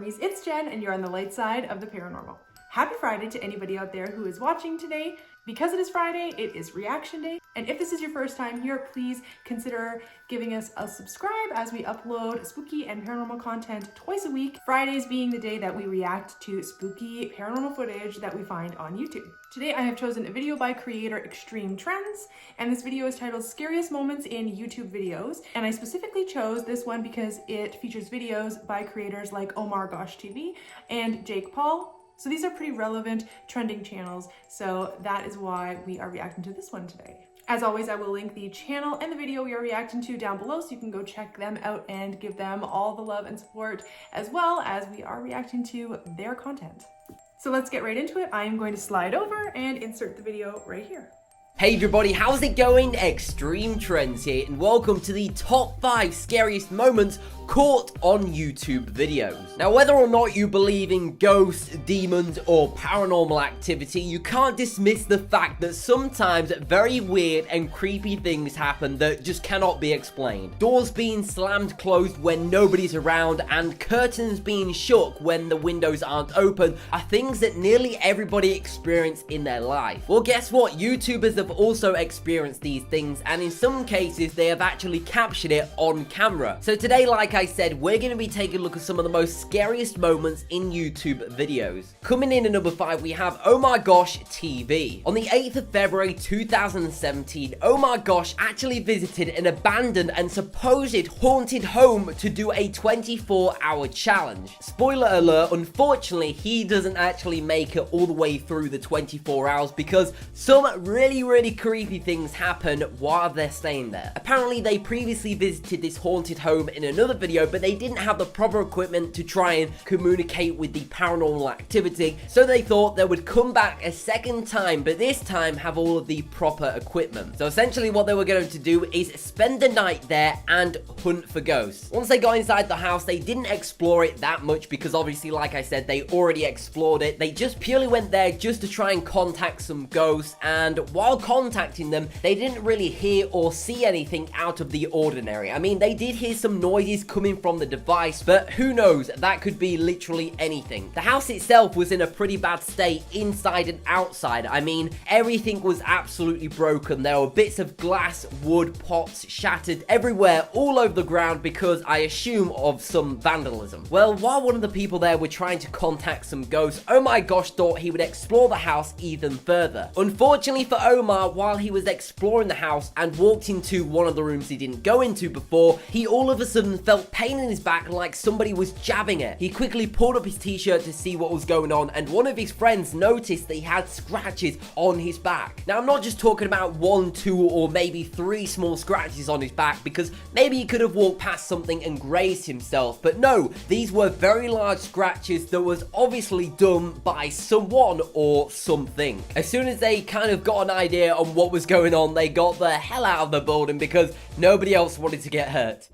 normies, it's Jen and you're on the light side of the paranormal. Happy Friday to anybody out there who is watching today. Because it is Friday, it is reaction day. And if this is your first time here, please consider giving us a subscribe as we upload spooky and paranormal content twice a week. Fridays being the day that we react to spooky paranormal footage that we find on YouTube. Today I have chosen a video by creator Extreme Trends, and this video is titled Scariest Moments in YouTube Videos. And I specifically chose this one because it features videos by creators like Omar Gosh TV and Jake Paul. So these are pretty relevant, trending channels, so that is why we are reacting to this one today. As always, I will link the channel and the video we are reacting to down below so you can go check them out and give them all the love and support as well as we are reacting to their content. So let's get right into it. I am going to slide over and insert the video right here. Hey everybody, how's it going? Extreme Trends here, and welcome to the top 5 scariest moments caught on YouTube videos. Now, whether or not you believe in ghosts, demons, or paranormal activity, you can't dismiss the fact that sometimes very weird and creepy things happen that just cannot be explained. Doors being slammed closed when nobody's around, and curtains being shook when the windows aren't open are things that nearly everybody experiences in their life. Well, guess what? YouTubers have also experienced these things, and in some cases they have actually captured it on camera. So today, like I said, we're going to be taking a look at some of the most scariest moments in YouTube videos. Coming in at number 5, we have Omar Gosh TV. On the 8th of February 2017, Omar Gosh actually visited an abandoned and supposed haunted home to do a 24-hour challenge. Spoiler alert, unfortunately, he doesn't actually make it all the way through the 24 hours because some really creepy things happen while they're staying there. Apparently, they previously visited this haunted home in another video, but they didn't have the proper equipment to try and communicate with the paranormal activity, so they thought they would come back a second time, but this time have all of the proper equipment. So essentially what they were going to do is spend the night there and hunt for ghosts. Once they got inside the house, they didn't explore it that much because obviously, like I said, they already explored it. They just purely went there just to try and contact some ghosts, and while contacting them, they didn't really hear or see anything out of the ordinary. I mean, they did hear some noises coming from the device, but who knows, that could be literally anything. The house itself was in a pretty bad state inside and outside. I mean, everything was absolutely broken. There were bits of glass, wood, pots shattered everywhere, all over the ground because I assume of some vandalism. Well, while one of the people there were trying to contact some ghosts, Oh My Gosh thought he would explore the house even further. Unfortunately for Omar, while he was exploring the house and walked into one of the rooms he didn't go into before, he all of a sudden felt pain in his back like somebody was jabbing it. He quickly pulled up his t-shirt to see what was going on, and one of his friends noticed that he had scratches on his back. Now, I'm not just talking about 1, 2, or maybe 3 small scratches on his back because maybe he could have walked past something and grazed himself, but no, these were very large scratches that was obviously done by someone or something. As soon as they kind of got an idea on what was going on, they got the hell out of the building because nobody else wanted to get hurt.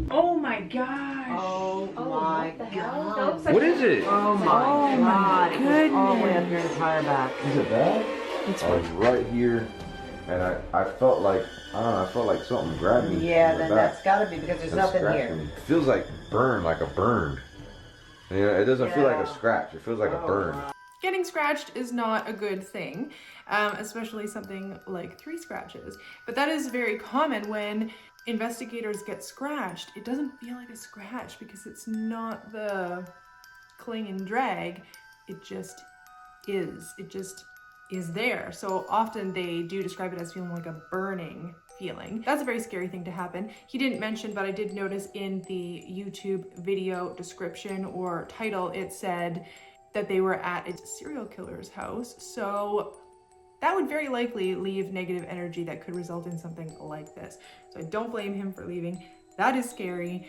Oh my gosh. Oh my god. What is it? Oh my god. It was all the way up your entire back. Is it bad? I was right here, and I felt like, I don't know, I felt like something grabbed me. Yeah, then that's gotta be because there's nothing here. Me. It feels like burn, like a burn. You know, it doesn't feel like a scratch. It feels like a burn. Getting scratched is not a good thing, especially something like 3 scratches. But that is very common when investigators get scratched. It doesn't feel like a scratch because it's not the cling and drag. It just is. It just is there. So often they do describe it as feeling like a burning feeling. That's a very scary thing to happen. He didn't mention, but I did notice in the YouTube video description or title, it said that they were at a serial killer's house. So that would very likely leave negative energy that could result in something like this. So I don't blame him for leaving. That is scary.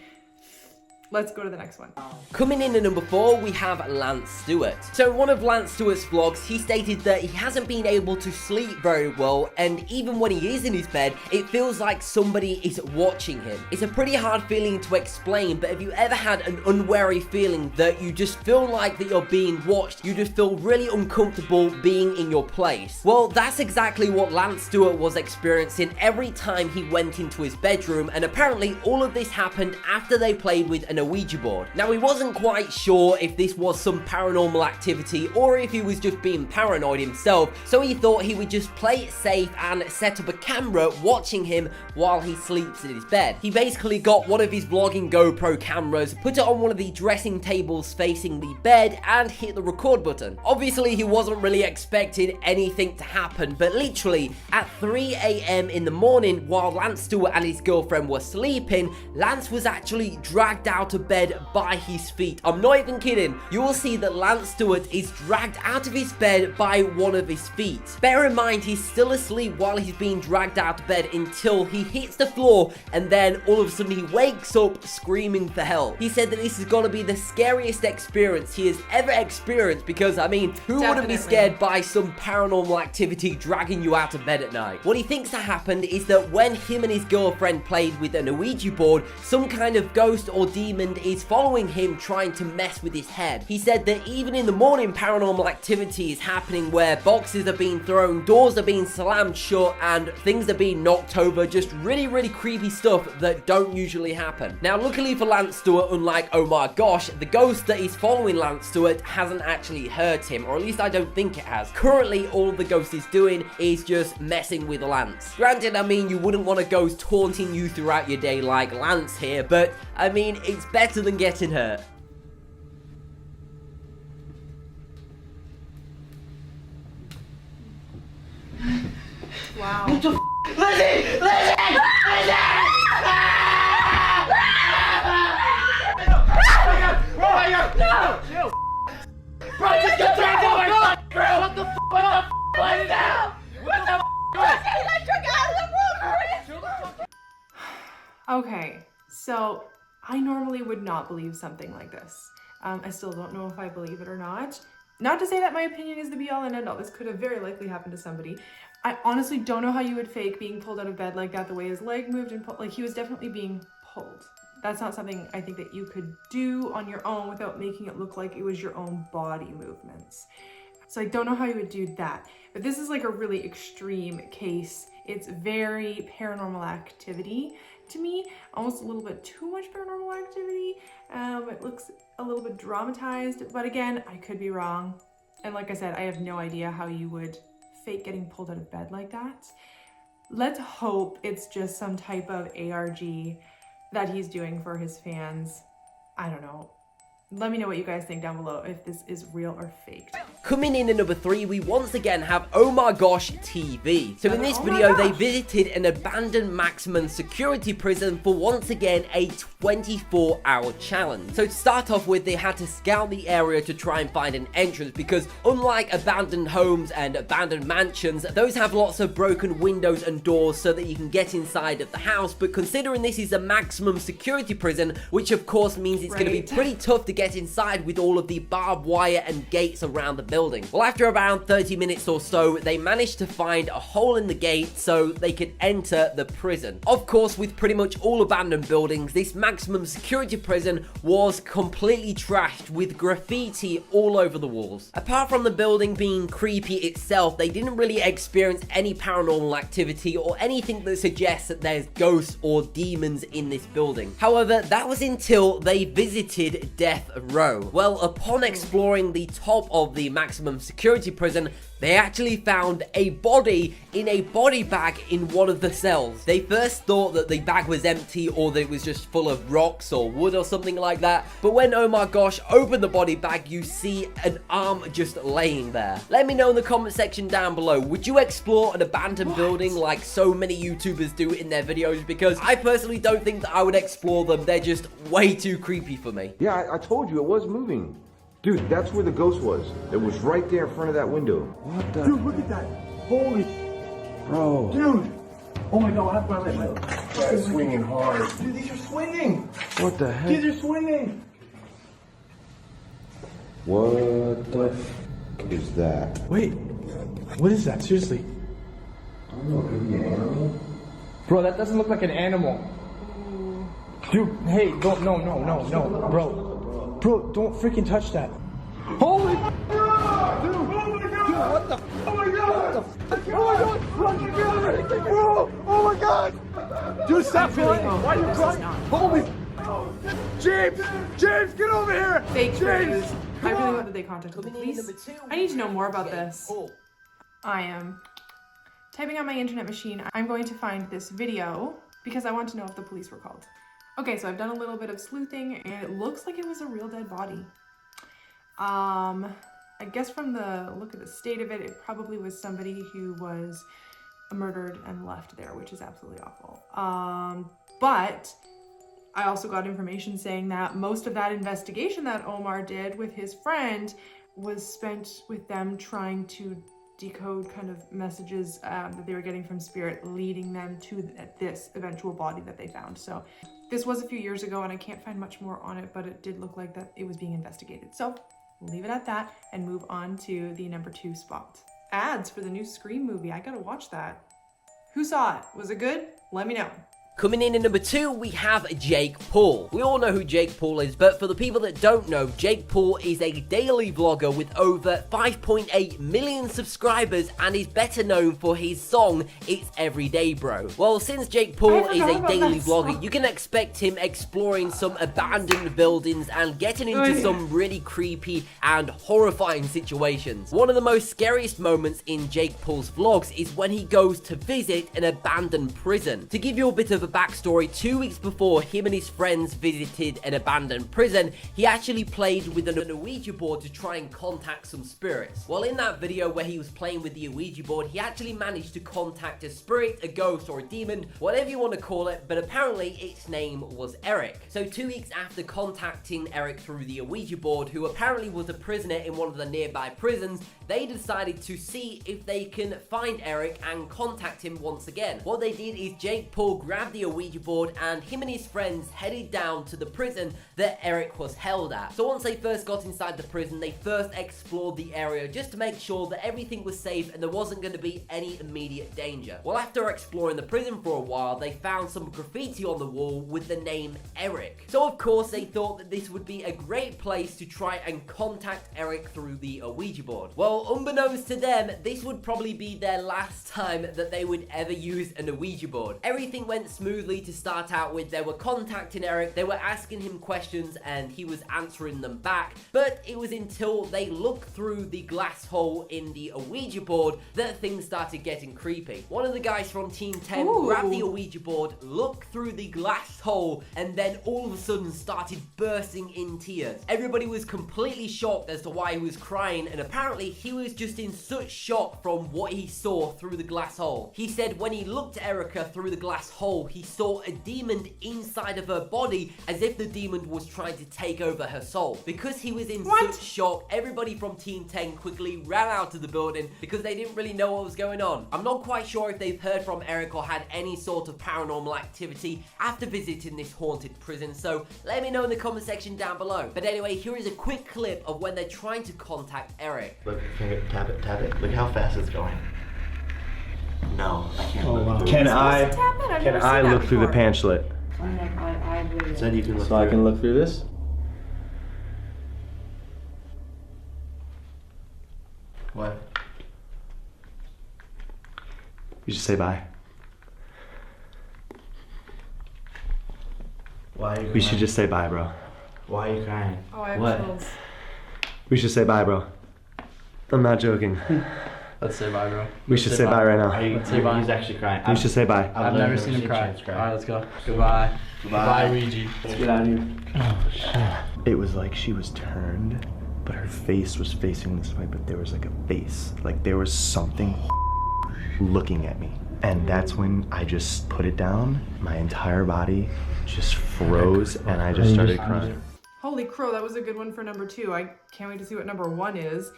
Let's go to the next one. Coming in at number 4, we have Lance Stewart. So in one of Lance Stewart's vlogs, he stated that he hasn't been able to sleep very well, and even when he is in his bed, it feels like somebody is watching him. It's a pretty hard feeling to explain, but have you ever had an unwary feeling that you just feel like that you're being watched, you just feel really uncomfortable being in your place? Well, that's exactly what Lance Stewart was experiencing every time he went into his bedroom, and apparently all of this happened after they played with an Ouija board. Now, he wasn't quite sure if this was some paranormal activity or if he was just being paranoid himself, so he thought he would just play it safe and set up a camera watching him while he sleeps in his bed. He basically got one of his vlogging GoPro cameras, put it on one of the dressing tables facing the bed, and hit the record button. Obviously, he wasn't really expecting anything to happen, but literally at 3 a.m. in the morning, while Lance Stewart and his girlfriend were sleeping, Lance was actually dragged out of bed by his feet. I'm not even kidding. You will see that Lance Stewart is dragged out of his bed by one of his feet. Bear in mind, he's still asleep while he's being dragged out of bed until he hits the floor, and then all of a sudden he wakes up screaming for help. He said that this is going to be the scariest experience he has ever experienced, because I mean, who wouldn't be scared by some paranormal activity dragging you out of bed at night? What he thinks that happened is that when him and his girlfriend played with an Ouija board, some kind of ghost or demon is following him, trying to mess with his head. He said that even in the morning, paranormal activity is happening where boxes are being thrown, doors are being slammed shut, and things are being knocked over. Just really creepy stuff that don't usually happen. Now, luckily for Lance Stewart, unlike Omar Gosh, the ghost that is following Lance Stewart hasn't actually hurt him, or at least I don't think it has. Currently, all the ghost is doing is just messing with Lance. Granted, I mean, you wouldn't want a ghost taunting you throughout your day like Lance here, but I mean, it's better than getting hurt. Wow. What the f***? Lizzie! Lizzie! No! Bro, just get dragged in my f***ing grill! What the f***? What the f***? What is that? What the f***? Electric out of the room! Okay, so I normally would not believe something like this. I still don't know if I believe it or not. Not to say that my opinion is the be all and end all. This could have very likely happened to somebody. I honestly don't know how you would fake being pulled out of bed like that, the way his leg moved and pulled. Like, he was definitely being pulled. That's not something I think that you could do on your own without making it look like it was your own body movements. So I don't know how you would do that. But this is like a really extreme case. It's very paranormal activity to me, almost a little bit too much paranormal activity. It looks a little bit dramatized, but again, I could be wrong. And like I said, I have no idea how you would fake getting pulled out of bed like that. Let's hope it's just some type of ARG that he's doing for his fans. I don't know. Let me know what you guys think down below, if this is real or faked. Coming in at number 3, we once again have Omar Gosh TV. So in this video, they visited an abandoned maximum security prison for once again a 24-hour challenge. So to start off with, they had to scout the area to try and find an entrance, because unlike abandoned homes and abandoned mansions, those have lots of broken windows and doors so that you can get inside of the house. But considering this is a maximum security prison, which of course means it's going to be pretty tough to get inside with all of the barbed wire and gates around the building. Well, after around 30 minutes or so, they managed to find a hole in the gate so they could enter the prison. Of course, with pretty much all abandoned buildings, this maximum security prison was completely trashed with graffiti all over the walls. Apart from the building being creepy itself, they didn't really experience any paranormal activity or anything that suggests that there's ghosts or demons in this building. However, that was until they visited Death Row. Well, upon exploring the top of the maximum security prison, they actually found a body in a body bag in one of the cells. They first thought that the bag was empty or that it was just full of rocks or wood or something like that. But when Omar Gosh opened the body bag, you see an arm just laying there. Let me know in the comment section down below, would you explore an abandoned building like so many YouTubers do in their videos? Because I personally don't think that I would explore them. They're just way too creepy for me. Yeah, I told you it was moving. Dude, that's where the ghost was. It was right there in front of that window. What the? Dude, look at that. Holy. Bro. Dude. Oh my God, wait. That's swinging hard. Dude, these are swinging. What the heck? These are swinging. What the f is that? Wait, what is that? Seriously. I don't know, could be an animal? Bro, that doesn't look like an animal. Dude, hey, don't, no, bro. Bro, don't freaking touch that. Holy God! Dude, oh my God! What the? Oh my God! What the? Oh my God! Bro! Oh my God! Dude, stop crying! Why are you crying? Holy! James, get over here! Fake James! news. I really hope that they contacted the police. I need to know more about this. I am typing on my internet machine. I'm going to find this video because I want to know if the police were called. Okay, so I've done a little bit of sleuthing and it looks like it was a real dead body. I guess from the look of the state of it, it probably was somebody who was murdered and left there, which is absolutely awful. But I also got information saying that most of that investigation that Omar did with his friend was spent with them trying to decode kind of messages that they were getting from spirit, leading them to this eventual body that they found. So this was a few years ago and I can't find much more on it, but it did look like that it was being investigated. So we'll leave it at that and move on to the number 2 spot. Ads for the new Scream movie. I gotta watch that. Who saw it? Was it good? Let me know. Coming in at number 2, we have Jake Paul. We all know who Jake Paul is, but for the people that don't know, Jake Paul is a daily vlogger with over 5.8 million subscribers and is better known for his song, It's Everyday Bro. Well, since Jake Paul is a daily vlogger, you can expect him exploring some abandoned buildings and getting into some really creepy and horrifying situations. One of the most scariest moments in Jake Paul's vlogs is when he goes to visit an abandoned prison. To give you a bit of a backstory, 2 weeks before him and his friends visited an abandoned prison, he actually played with an Ouija board to try and contact some spirits. Well, in that video where he was playing with the Ouija board, he actually managed to contact a spirit, a ghost, or a demon, whatever you want to call it, but apparently its name was Eric. So 2 weeks after contacting Eric through the Ouija board, who apparently was a prisoner in one of the nearby prisons, they decided to see if they can find Eric and contact him once again. What they did is Jake Paul grabbed the Ouija board and him and his friends headed down to the prison that Eric was held at. So once they first got inside the prison, they first explored the area just to make sure that everything was safe and there wasn't going to be any immediate danger. Well, after exploring the prison for a while, they found some graffiti on the wall with the name Eric. So of course they thought that this would be a great place to try and contact Eric through the Ouija board. Well, unbeknownst to them, this would probably be their last time that they would ever use an Ouija board. Everything went smoothly to start out with. They were contacting Eric, they were asking him questions and he was answering them back, but it was until they looked through the glass hole in the Ouija board that things started getting creepy. One of the guys from Team 10 grabbed the Ouija board, looked through the glass hole, and then all of a sudden started bursting in tears. Everybody was completely shocked as to why he was crying, and apparently he was just in such shock from what he saw through the glass hole. He said when he looked at Erica through the glass hole, he saw a demon inside of her body as if the demon was trying to take over her soul. Because he was in such shock, everybody from Team 10 quickly ran out of the building because they didn't really know what was going on. I'm not quite sure if they've heard from Eric or had any sort of paranormal activity after visiting this haunted prison, so let me know in the comment section down below. But anyway, here is a quick clip of when they're trying to contact Eric. Look, finger, tap it. Look how fast it's going. No, I can't look through. Can I look through the pamphlet? Said you can look So I through. can look through this? What? You should say bye. Why are you We crying? should just say bye, bro. Why are you crying? Oh, I have What? chills. We should say bye, bro. I'm not joking. Let's say bye, bro. We should say bye right Are now. you, Let's say bye. He's actually crying. We should say bye. I've never seen him cry. Alright, let's go. Goodbye. Goodbye, Ouija. Let's get out of here. It was like she was turned, but her face was facing this way, but there was like a face. Like there was something looking at me. And that's when I just put it down. My entire body just froze and I just started crying. Holy crow, that was a good one for number 2. I can't wait to see what number 1 is.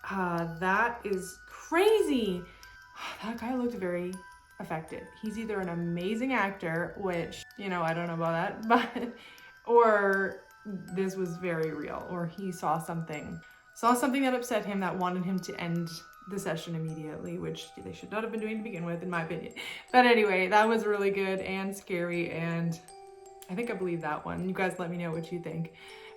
That is crazy. That guy looked very affected. He's either an amazing actor, which, you know, I don't know about that, but, or this was very real, or he saw something that upset him that wanted him to end the session immediately, which they should not have been doing to begin with, in my opinion. But anyway, that was really good and scary, and I think I believe that one. You guys let me know what you think.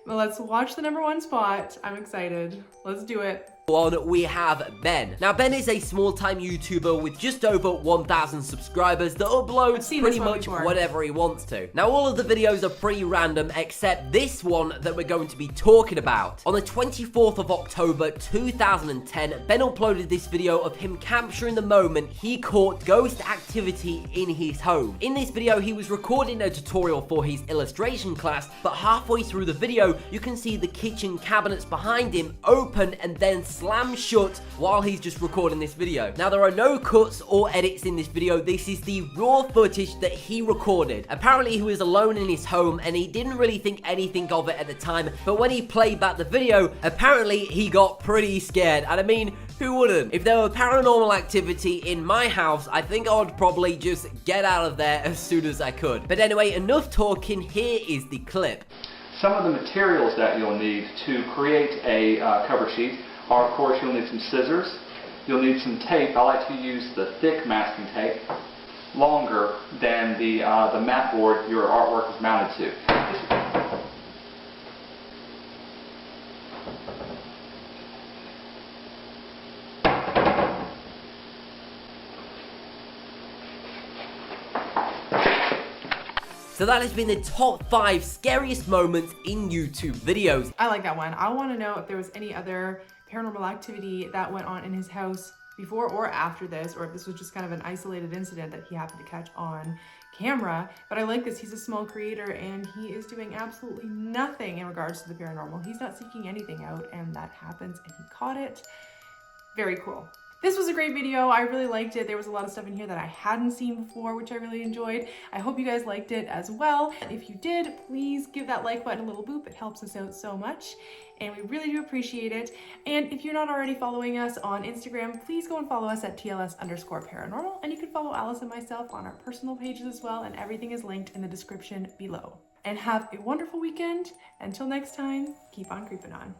Well, let's watch the #1 spot. I'm excited. Let's do it. On, we have Ben. Now, Ben is a small-time YouTuber with just over 1,000 subscribers that uploads pretty much whatever he wants to. Now, all of the videos are pretty random, except this one that we're going to be talking about. On the 24th of October 2010, Ben uploaded this video of him capturing the moment he caught ghost activity in his home. In this video, he was recording a tutorial for his illustration class, but halfway through the video, you can see the kitchen cabinets behind him open and then slam shut while he's just recording this video. Now, there are no cuts or edits in this video. This is the raw footage that he recorded. Apparently, he was alone in his home and he didn't really think anything of it at the time, but when he played back the video, apparently he got pretty scared. And I mean, who wouldn't? If there were paranormal activity in my house, I think I would probably just get out of there as soon as I could. But anyway, enough talking. Here is the clip. Some of the materials that you'll need to create a cover sheet are, of course, you'll need some scissors, you'll need some tape. I like to use the thick masking tape, longer than the mat board your artwork is mounted to. So that has been the top 5 scariest moments in YouTube videos. I like that one. I want to know if there was any other paranormal activity that went on in his house before or after this, or if this was just kind of an isolated incident that he happened to catch on camera. But I like this. He's a small creator and he is doing absolutely nothing in regards to the paranormal. He's not seeking anything out, and that happens and he caught it. Very cool. This was a great video. I really liked it. There was a lot of stuff in here that I hadn't seen before, which I really enjoyed. I hope you guys liked it as well. If you did, please give that like button a little boop. It helps us out so much, and we really do appreciate it. And if you're not already following us on Instagram, please go and follow us at TLS_paranormal, and you can follow Alice and myself on our personal pages as well, and everything is linked in the description below. And have a wonderful weekend. Until next time, keep on creeping on.